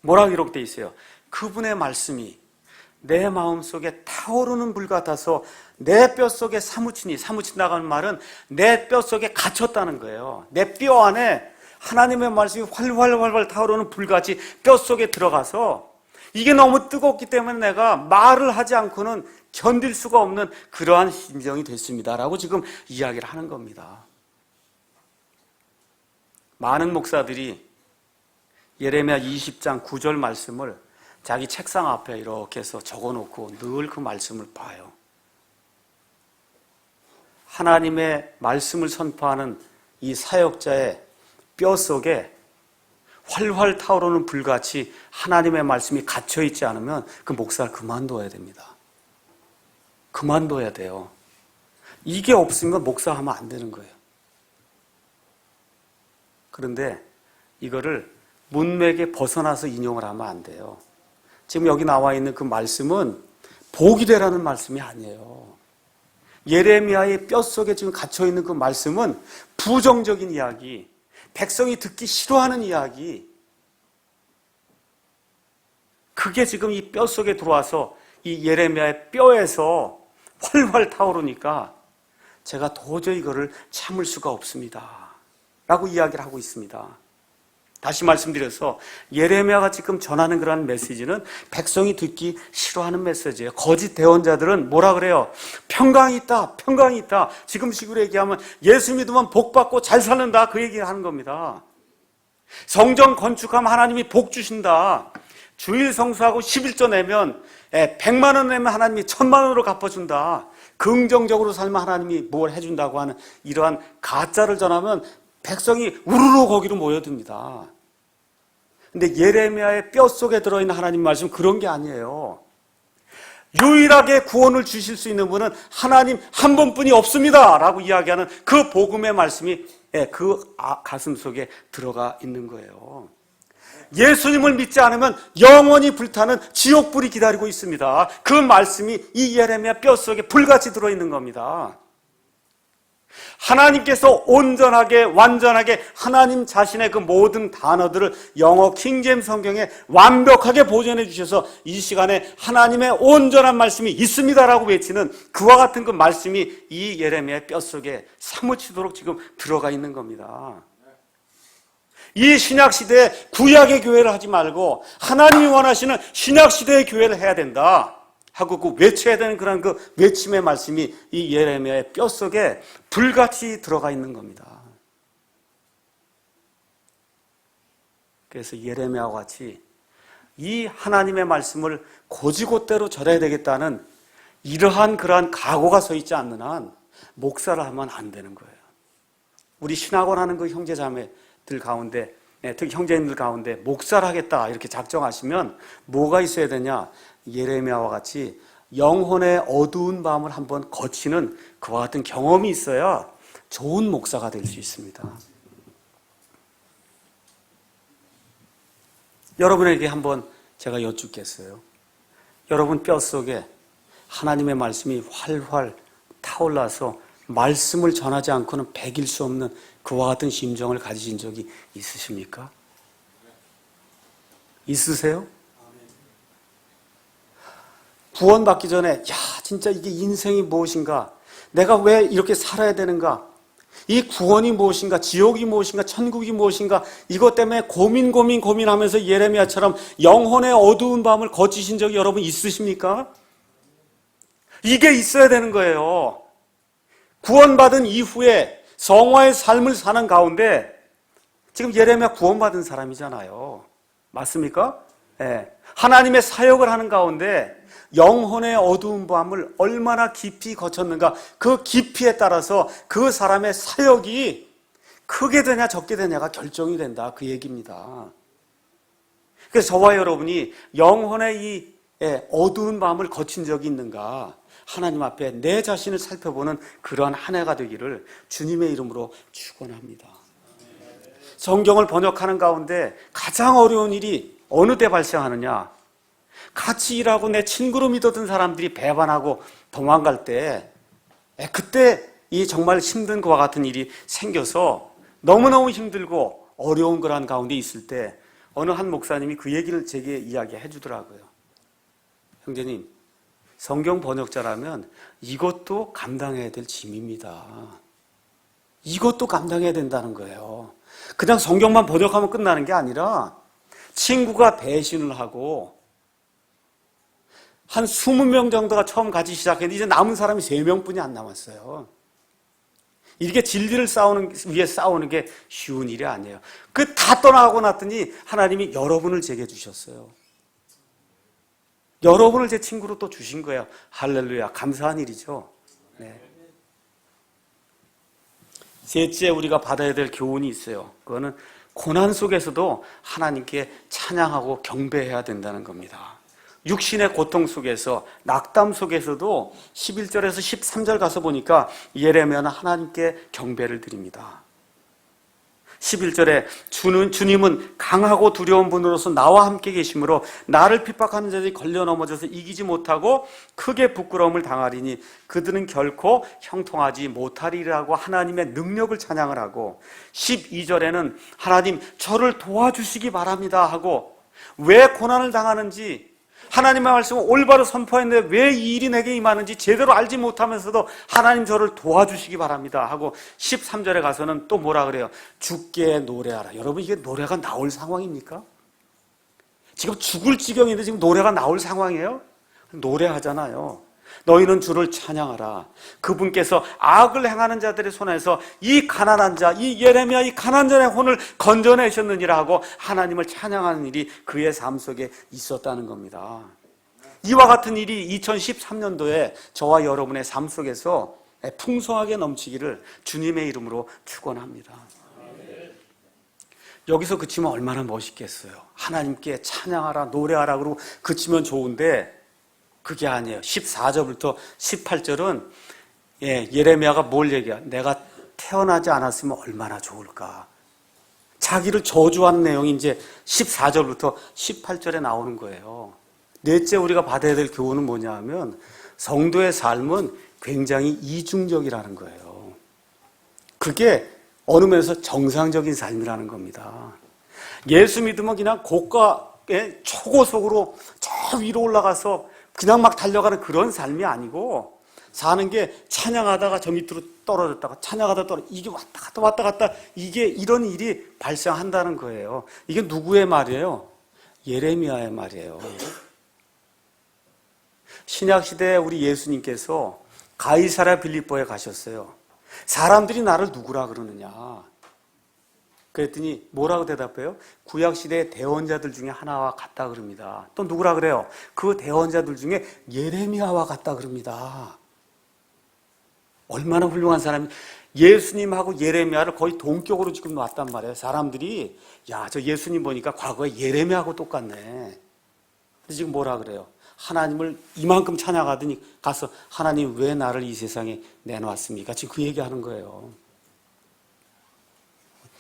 뭐라고 기록되어 있어요? 그분의 말씀이 내 마음속에 타오르는 불 같아서 내 뼛속에 사무친다는 말은 내 뼛속에 갇혔다는 거예요. 내 뼈 안에 하나님의 말씀이 활활 타오르는 불같이 뼛속에 들어가서 이게 너무 뜨겁기 때문에 내가 말을 하지 않고는 견딜 수가 없는 그러한 심정이 됐습니다. 라고 지금 이야기를 하는 겁니다. 많은 목사들이 예레미야 20장 9절 말씀을 자기 책상 앞에 이렇게 해서 적어놓고 늘 그 말씀을 봐요. 하나님의 말씀을 선포하는 이 사역자의 뼈속에 활활 타오르는 불같이 하나님의 말씀이 갇혀있지 않으면 그 목사를 그만둬야 됩니다. 그만둬야 돼요. 이게 없으면 목사하면 안 되는 거예요. 그런데 이거를 문맥에 벗어나서 인용을 하면 안 돼요. 지금 여기 나와 있는 그 말씀은 복이 되라는 말씀이 아니에요. 예레미야의 뼛속에 지금 갇혀있는 그 말씀은 부정적인 이야기, 백성이 듣기 싫어하는 이야기, 그게 지금 이 뼛속에 들어와서 이 예레미야의 뼈에서 활활 타오르니까 제가 도저히 이거를 참을 수가 없습니다. 라고 이야기를 하고 있습니다. 다시 말씀드려서 예레미야가 지금 전하는 그런 메시지는 백성이 듣기 싫어하는 메시지예요. 거짓 대언자들은 뭐라 그래요? 평강이 있다, 평강이 있다. 지금 식으로 얘기하면 예수 믿으면 복 받고 잘 사는다, 그 얘기를 하는 겁니다. 성전 건축하면 하나님이 복 주신다. 주일 성수하고 11조 내면 100만 원 내면 하나님이 1000만 원으로 갚아준다. 긍정적으로 살면 하나님이 뭘 해준다고 하는 이러한 가짜를 전하면 백성이 우르르 거기로 모여듭니다. 근데 예레미야의 뼛속에 들어있는 하나님 말씀 그런 게 아니에요. 유일하게 구원을 주실 수 있는 분은 하나님 한 분뿐이 없습니다 라고 이야기하는 그 복음의 말씀이 그 가슴 속에 들어가 있는 거예요. 예수님을 믿지 않으면 영원히 불타는 지옥불이 기다리고 있습니다. 그 말씀이 이 예레미야 뼛속에 불같이 들어있는 겁니다. 하나님께서 온전하게 완전하게 하나님 자신의 그 모든 단어들을 영어 킹제임스 성경에 완벽하게 보존해 주셔서 이 시간에 하나님의 온전한 말씀이 있습니다라고 외치는 그와 같은 그 말씀이 이 예레미야의 뼛속에 사무치도록 지금 들어가 있는 겁니다. 이 신약시대에 구약의 교회를 하지 말고 하나님이 원하시는 신약시대의 교회를 해야 된다 하고 그 외쳐야 되는 그런 그 외침의 말씀이 이 예레미야의 뼛속에 불같이 들어가 있는 겁니다. 그래서 예레미야와 같이 이 하나님의 말씀을 고지곳대로 전해야 되겠다는 이러한 그러한 각오가 서 있지 않는 한 목사를 하면 안 되는 거예요. 우리 신학원 하는 그 형제자매들 가운데, 특히 형제님들 가운데 목사를 하겠다 이렇게 작정하시면 뭐가 있어야 되냐? 예레미야와 같이 영혼의 어두운 밤을 한번 거치는 그와 같은 경험이 있어야 좋은 목사가 될 수 있습니다. 여러분에게 한번 제가 여쭙겠어요. 여러분 뼛속에 하나님의 말씀이 활활 타올라서 말씀을 전하지 않고는 배길 수 없는 그와 같은 심정을 가지신 적이 있으십니까? 있으세요? 구원받기 전에 야 진짜 이게 인생이 무엇인가? 내가 왜 이렇게 살아야 되는가? 이 구원이 무엇인가? 지옥이 무엇인가? 천국이 무엇인가? 이것 때문에 고민하면서 예레미야처럼 영혼의 어두운 밤을 거치신 적이 여러분 있으십니까? 이게 있어야 되는 거예요. 구원받은 이후에 성화의 삶을 사는 가운데 지금 예레미야 구원받은 사람이잖아요. 맞습니까? 네. 하나님의 사역을 하는 가운데 영혼의 어두운 밤을 얼마나 깊이 거쳤는가, 그 깊이에 따라서 그 사람의 사역이 크게 되냐 적게 되냐가 결정이 된다, 그 얘기입니다. 그래서 저와 여러분이 영혼의 이 어두운 밤을 거친 적이 있는가, 하나님 앞에 내 자신을 살펴보는 그러한 한 해가 되기를 주님의 이름으로 축원합니다. 성경을 번역하는 가운데 가장 어려운 일이 어느 때 발생하느냐? 같이 일하고 내 친구로 믿었던 사람들이 배반하고 도망갈 때, 그때 이 정말 힘든 것과 같은 일이 생겨서 너무너무 힘들고 어려운 그런 가운데 있을 때 어느 한 목사님이 그 얘기를 제게 이야기해 주더라고요. 형제님, 성경 번역자라면 이것도 감당해야 될 짐입니다. 이것도 감당해야 된다는 거예요. 그냥 성경만 번역하면 끝나는 게 아니라 친구가 배신을 하고 한 20명 정도가 처음 같이 시작했는데 이제 남은 사람이 3명뿐이 안 남았어요. 이렇게 진리를 위해 싸우는 게 쉬운 일이 아니에요. 그 다 떠나고 났더니 하나님이 여러분을 제게 주셨어요. 여러분을 제 친구로 또 주신 거예요. 할렐루야, 감사한 일이죠. 네. 셋째, 우리가 받아야 될 교훈이 있어요. 그거는 고난 속에서도 하나님께 찬양하고 경배해야 된다는 겁니다. 육신의 고통 속에서, 낙담 속에서도 11절에서 13절 가서 보니까 예레미야는 하나님께 경배를 드립니다. 11절에 주님은 강하고 두려운 분으로서 나와 함께 계심으로 나를 핍박하는 자들이 걸려 넘어져서 이기지 못하고 크게 부끄러움을 당하리니 그들은 결코 형통하지 못하리라고 하나님의 능력을 찬양을 하고, 12절에는 하나님 저를 도와주시기 바랍니다 하고, 왜 고난을 당하는지 하나님의 말씀을 올바로 선포했는데 왜 이 일이 내게 임하는지 제대로 알지 못하면서도 하나님 저를 도와주시기 바랍니다 하고, 13절에 가서는 또 뭐라 그래요? 주께 노래하라. 여러분, 이게 노래가 나올 상황입니까? 지금 죽을 지경인데 지금 노래가 나올 상황이에요? 노래하잖아요. 너희는 주를 찬양하라. 그분께서 악을 행하는 자들의 손에서 이 가난한 자, 이 예레미야 이 가난한 자의 혼을 건져내셨느니라 하고 하나님을 찬양하는 일이 그의 삶 속에 있었다는 겁니다. 이와 같은 일이 2013년도에 저와 여러분의 삶 속에서 풍성하게 넘치기를 주님의 이름으로 축원합니다. 여기서 그치면 얼마나 멋있겠어요. 하나님께 찬양하라, 노래하라 그러고 그치면 좋은데 그게 아니에요. 14절부터 18절은 예레미야가 뭘 얘기해요? 내가 태어나지 않았으면 얼마나 좋을까. 자기를 저주하는 내용이 이제 14절부터 18절에 나오는 거예요. 넷째, 우리가 받아야 될 교훈은 뭐냐 하면 성도의 삶은 굉장히 이중적이라는 거예요. 그게 어느 면에서 정상적인 삶이라는 겁니다. 예수 믿으면 그냥 고가의 초고속으로 저 위로 올라가서 그냥 막 달려가는 그런 삶이 아니고, 사는 게 찬양하다가 저 밑으로 떨어졌다가 찬양하다가 이게 왔다 갔다 이게 이런 일이 발생한다는 거예요. 이게 누구의 말이에요? 예레미야의 말이에요. 신약시대에 우리 예수님께서 가이사랴 빌립보에 가셨어요. 사람들이 나를 누구라 그러느냐? 그랬더니 뭐라고 대답해요? 구약시대의 대언자들 중에 하나와 같다 그럽니다. 또 누구라 그래요? 그 대언자들 중에 예레미야와 같다 그럽니다. 얼마나 훌륭한 사람이, 예수님하고 예레미야를 거의 동격으로 지금 놨단 말이에요. 사람들이 야, 저 예수님 보니까 과거에 예레미야하고 똑같네. 근데 지금 뭐라 그래요? 하나님을 이만큼 찬양하더니 가서 하나님 왜 나를 이 세상에 내놓았습니까? 지금 그 얘기하는 거예요.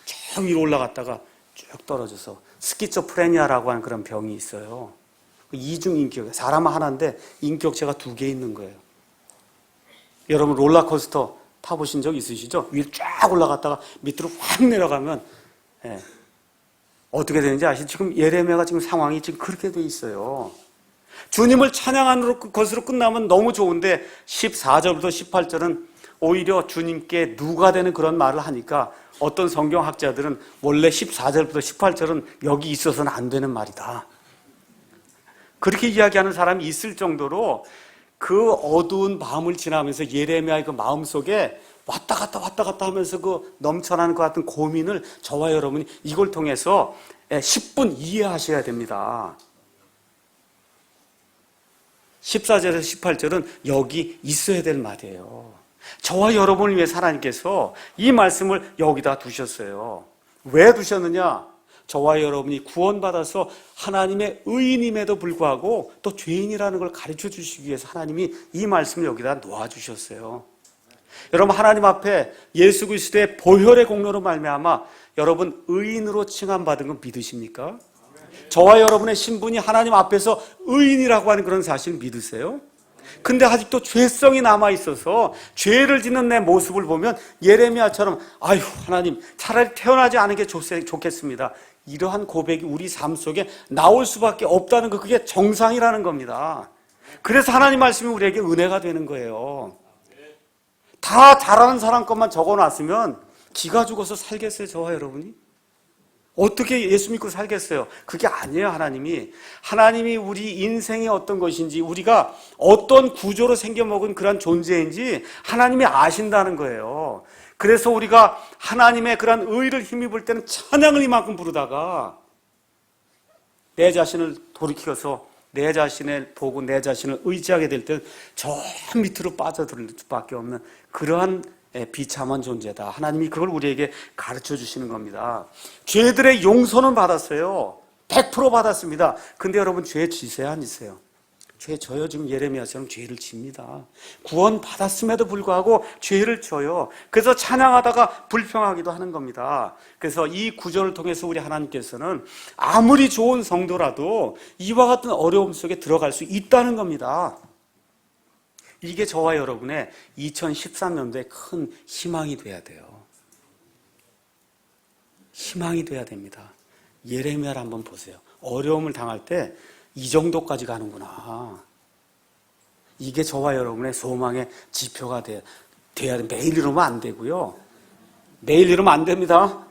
저 위로 올라갔다가 쭉 떨어져서 스키조프레니아라고 하는 그런 병이 있어요. 이중 인격, 사람은 하나인데 인격체가 두 개 있는 거예요. 여러분 롤러코스터 타보신 적 있으시죠? 위로 쫙 올라갔다가 밑으로 확 내려가면 어떻게 되는지 아시죠? 지금 예레미야가 지금 상황이 지금 그렇게 돼 있어요. 주님을 찬양하는 것으로 끝나면 너무 좋은데 14절부터 18절은 오히려 주님께 누가 되는 그런 말을 하니까 어떤 성경학자들은 원래 14절부터 18절은 여기 있어서는 안 되는 말이다. 그렇게 이야기하는 사람이 있을 정도로 그 어두운 밤을 지나면서 예레미야의 그 마음속에 왔다 갔다 하면서 그 넘쳐나는 것 같은 고민을 저와 여러분이 이걸 통해서 10분 이해하셔야 됩니다. 14절에서 18절은 여기 있어야 될 말이에요. 저와 여러분을 위해서 하나님께서 이 말씀을 여기다 두셨어요. 왜 두셨느냐? 저와 여러분이 구원받아서 하나님의 의인임에도 불구하고 또 죄인이라는 걸 가르쳐 주시기 위해서 하나님이 이 말씀을 여기다 놓아주셨어요. 여러분 하나님 앞에 예수 그리스도의 보혈의 공로로 말미암아 여러분 의인으로 칭함받은 건 믿으십니까? 저와 여러분의 신분이 하나님 앞에서 의인이라고 하는 그런 사실을 믿으세요? 근데 아직도 죄성이 남아있어서 죄를 짓는 내 모습을 보면 예레미야처럼 아유 하나님 차라리 태어나지 않은 게 좋겠습니다. 이러한 고백이 우리 삶 속에 나올 수밖에 없다는 거, 그게 정상이라는 겁니다. 그래서 하나님 말씀이 우리에게 은혜가 되는 거예요. 다 잘하는 사람 것만 적어놨으면 기가 죽어서 살겠어요, 저와 여러분이? 어떻게 예수 믿고 살겠어요? 그게 아니에요. 하나님이 우리 인생이 어떤 것인지, 우리가 어떤 구조로 생겨먹은 그런 존재인지 하나님이 아신다는 거예요. 그래서 우리가 하나님의 그런 의를 힘입을 때는 찬양을 이만큼 부르다가 내 자신을 돌이켜서 내 자신을 보고 내 자신을 의지하게 될 때는 저 밑으로 빠져들 수밖에 없는 그러한 비참한 존재다. 하나님이 그걸 우리에게 가르쳐 주시는 겁니다. 죄들의 용서는 받았어요. 100% 받았습니다. 근데 여러분 죄 지세요, 안 지세요? 죄 져요. 지금 예레미야처럼 죄를 집니다. 구원 받았음에도 불구하고 죄를 져요. 그래서 찬양하다가 불평하기도 하는 겁니다. 그래서 이 구절을 통해서 우리 하나님께서는 아무리 좋은 성도라도 이와 같은 어려움 속에 들어갈 수 있다는 겁니다. 이게 저와 여러분의 2013년도에 큰 희망이 돼야 돼요. 희망이 돼야 됩니다. 예레미야를 한번 보세요. 어려움을 당할 때 이 정도까지 가는구나. 이게 저와 여러분의 소망의 지표가 돼야 돼. 매일 이러면 안 되고요. 매일 이러면 안 됩니다.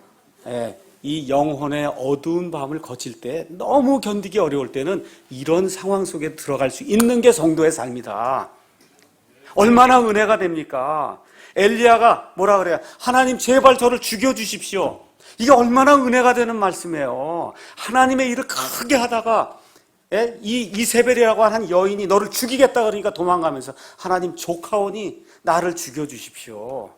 이 영혼의 어두운 밤을 거칠 때, 너무 견디기 어려울 때는 이런 상황 속에 들어갈 수 있는 게 성도의 삶이다. 얼마나 은혜가 됩니까? 엘리야가 뭐라 그래요? 하나님 제발 저를 죽여주십시오. 이게 얼마나 은혜가 되는 말씀이에요. 하나님의 일을 크게 하다가 이 이세벨이라고 하는 여인이 너를 죽이겠다 그러니까 도망가면서 하나님 조카오니 나를 죽여주십시오.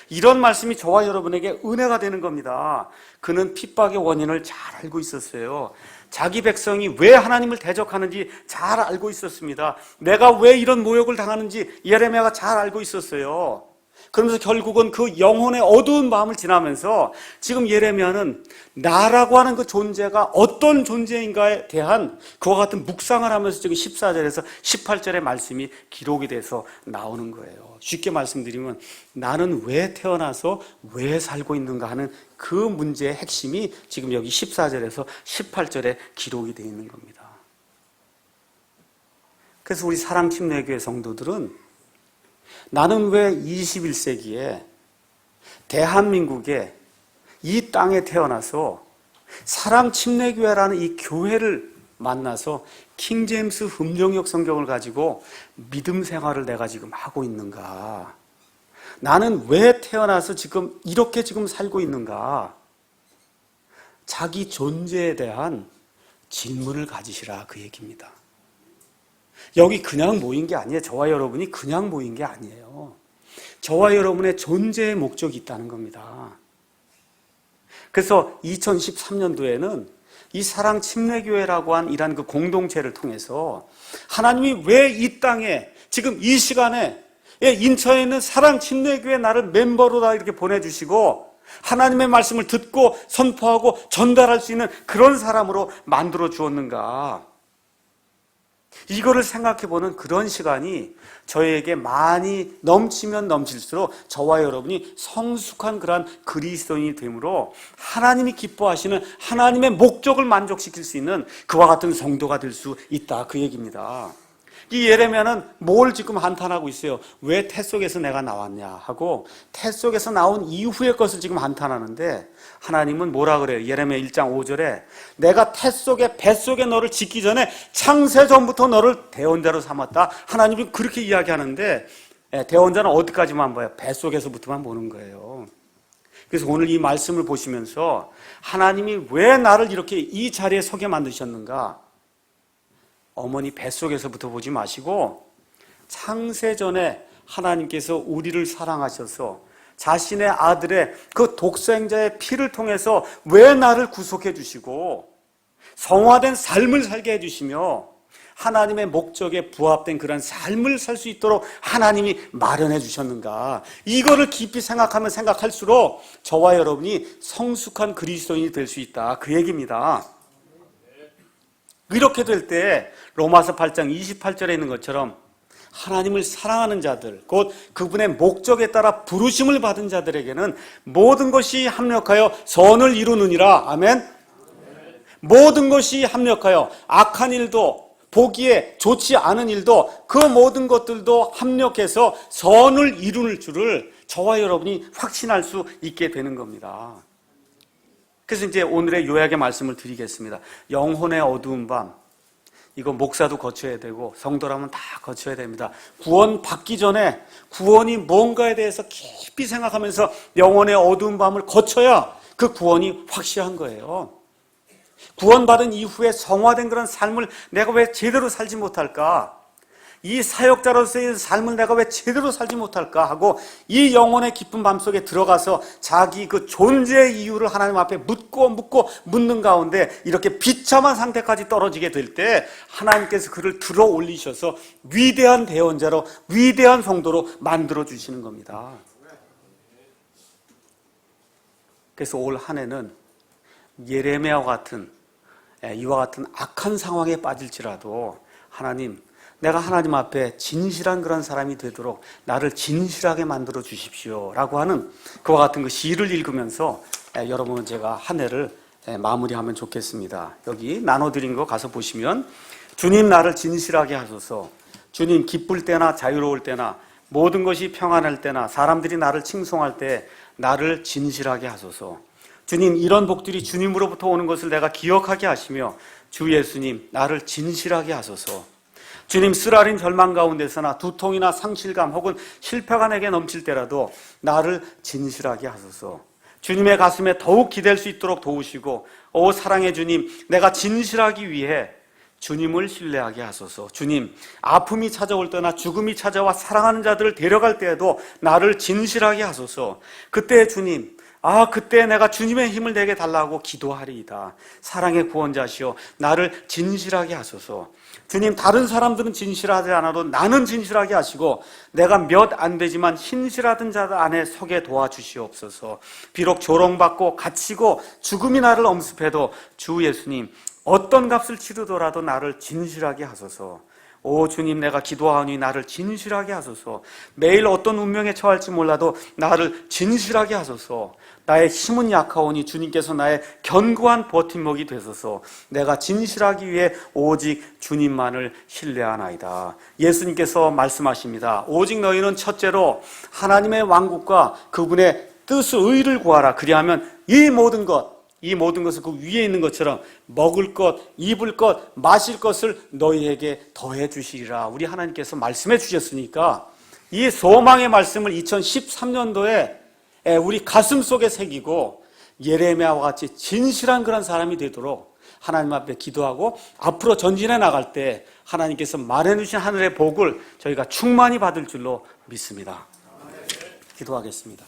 이런 말씀이 저와 여러분에게 은혜가 되는 겁니다. 그는 핍박의 원인을 잘 알고 있었어요. 자기 백성이 왜 하나님을 대적하는지 잘 알고 있었습니다. 내가 왜 이런 모욕을 당하는지 예레미야가 잘 알고 있었어요. 그러면서 결국은 그 영혼의 어두운 마음을 지나면서 지금 예레미야는 나라고 하는 그 존재가 어떤 존재인가에 대한 그와 같은 묵상을 하면서 지금 14절에서 18절의 말씀이 기록이 돼서 나오는 거예요. 쉽게 말씀드리면 나는 왜 태어나서 왜 살고 있는가 하는 그 문제의 핵심이 지금 여기 14절에서 18절에 기록이 되어 있는 겁니다. 그래서 우리 사랑침례교회 성도들은 나는 왜 21세기에 대한민국에 이 땅에 태어나서 사랑침례교회라는 이 교회를 만나서 킹제임스 흠정역 성경을 가지고 믿음 생활을 내가 지금 하고 있는가? 나는 왜 태어나서 지금 이렇게 지금 살고 있는가? 자기 존재에 대한 질문을 가지시라 그 얘기입니다. 여기 그냥 모인 게 아니에요. 저와 여러분이 그냥 모인 게 아니에요. 저와 여러분의 존재의 목적이 있다는 겁니다. 그래서 2013년도에는 이 사랑침례교회라고 한 이런 그 공동체를 통해서 하나님이 왜 이 땅에 지금 이 시간에 인천에 있는 사랑침례교회 나를 멤버로 다 이렇게 보내주시고 하나님의 말씀을 듣고 선포하고 전달할 수 있는 그런 사람으로 만들어 주었는가? 이거를 생각해보는 그런 시간이 저에게 많이 넘치면 넘칠수록 저와 여러분이 성숙한 그러한 그리스도인이 되므로 하나님이 기뻐하시는 하나님의 목적을 만족시킬 수 있는 그와 같은 성도가 될 수 있다 그 얘기입니다. 이 예레미야는 뭘 지금 한탄하고 있어요? 왜 태 속에서 내가 나왔냐 하고 태 속에서 나온 이후의 것을 지금 한탄하는데 하나님은 뭐라 그래요? 예레미야 1장 5절에 내가 태 속에 뱃속에 너를 짓기 전에 창세전부터 너를 대원자로 삼았다. 하나님이 그렇게 이야기하는데 대원자는 어디까지만 봐요? 뱃속에서부터만 보는 거예요. 그래서 오늘 이 말씀을 보시면서 하나님이 왜 나를 이렇게 이 자리에 서게 만드셨는가? 어머니 뱃속에서부터 보지 마시고 창세전에 하나님께서 우리를 사랑하셔서 자신의 아들의 그 독생자의 피를 통해서 왜 나를 구속해 주시고 성화된 삶을 살게 해주시며 하나님의 목적에 부합된 그런 삶을 살 수 있도록 하나님이 마련해 주셨는가? 이거를 깊이 생각하면 생각할수록 저와 여러분이 성숙한 그리스도인이 될 수 있다 그 얘기입니다. 이렇게 될 때 로마서 8장 28절에 있는 것처럼 하나님을 사랑하는 자들, 곧 그분의 목적에 따라 부르심을 받은 자들에게는 모든 것이 합력하여 선을 이루느니라. 아멘. 모든 것이 합력하여 악한 일도 보기에 좋지 않은 일도 그 모든 것들도 합력해서 선을 이루는 줄을 저와 여러분이 확신할 수 있게 되는 겁니다. 그래서 이제 오늘의 요약의 말씀을 드리겠습니다. 영혼의 어두운 밤, 이거 목사도 거쳐야 되고 성도라면 다 거쳐야 됩니다. 구원 받기 전에 구원이 뭔가에 대해서 깊이 생각하면서 영혼의 어두운 밤을 거쳐야 그 구원이 확실한 거예요. 구원받은 이후에 성화된 그런 삶을 내가 왜 제대로 살지 못할까? 이 사역자로서의 삶을 내가 왜 제대로 살지 못할까 하고 이 영혼의 깊은 밤속에 들어가서 자기 그 존재의 이유를 하나님 앞에 묻고 묻는 가운데 이렇게 비참한 상태까지 떨어지게 될 때 하나님께서 그를 들어 올리셔서 위대한 대언자로 위대한 성도로 만들어 주시는 겁니다. 그래서 올 한 해는 예레미야와 같은 이와 같은 악한 상황에 빠질지라도 하나님, 내가 하나님 앞에 진실한 그런 사람이 되도록 나를 진실하게 만들어 주십시오 라고 하는 그와 같은 그 시를 읽으면서 여러분은 제가 한 해를 마무리하면 좋겠습니다. 여기 나눠드린 거 가서 보시면 주님 나를 진실하게 하소서, 주님 기쁠 때나 자유로울 때나 모든 것이 평안할 때나 사람들이 나를 칭송할 때 나를 진실하게 하소서, 주님 이런 복들이 주님으로부터 오는 것을 내가 기억하게 하시며 주 예수님 나를 진실하게 하소서, 주님 쓰라린 절망 가운데서나 두통이나 상실감 혹은 실패가 내게 넘칠 때라도 나를 진실하게 하소서, 주님의 가슴에 더욱 기댈 수 있도록 도우시고 오 사랑의 주님 내가 진실하기 위해 주님을 신뢰하게 하소서, 주님 아픔이 찾아올 때나 죽음이 찾아와 사랑하는 자들을 데려갈 때에도 나를 진실하게 하소서, 그때 주님 그때 내가 주님의 힘을 내게 달라고 기도하리이다. 사랑의 구원자시여 나를 진실하게 하소서, 주님, 다른 사람들은 진실하지 않아도 나는 진실하게 하시고 내가 몇 안 되지만 신실하던 자 안에 서게 도와주시옵소서. 비록 조롱받고 갇히고 죽음이 나를 엄습해도 주 예수님, 어떤 값을 치르더라도 나를 진실하게 하소서. 오 주님, 내가 기도하오니 나를 진실하게 하소서. 매일 어떤 운명에 처할지 몰라도 나를 진실하게 하소서. 나의 힘은 약하오니 주님께서 나의 견고한 버팀목이 되소서. 내가 진실하기 위해 오직 주님만을 신뢰하나이다. 예수님께서 말씀하십니다. 오직 너희는 첫째로 하나님의 왕국과 그분의 뜻, 의를 구하라. 그리하면 이 모든 것을 그 위에 있는 것처럼 먹을 것, 입을 것, 마실 것을 너희에게 더해 주시리라. 우리 하나님께서 말씀해 주셨으니까 이 소망의 말씀을 2013년도에 우리 가슴 속에 새기고 예레미야와 같이 진실한 그런 사람이 되도록 하나님 앞에 기도하고 앞으로 전진해 나갈 때 하나님께서 말해 주신 하늘의 복을 저희가 충만히 받을 줄로 믿습니다. 기도하겠습니다.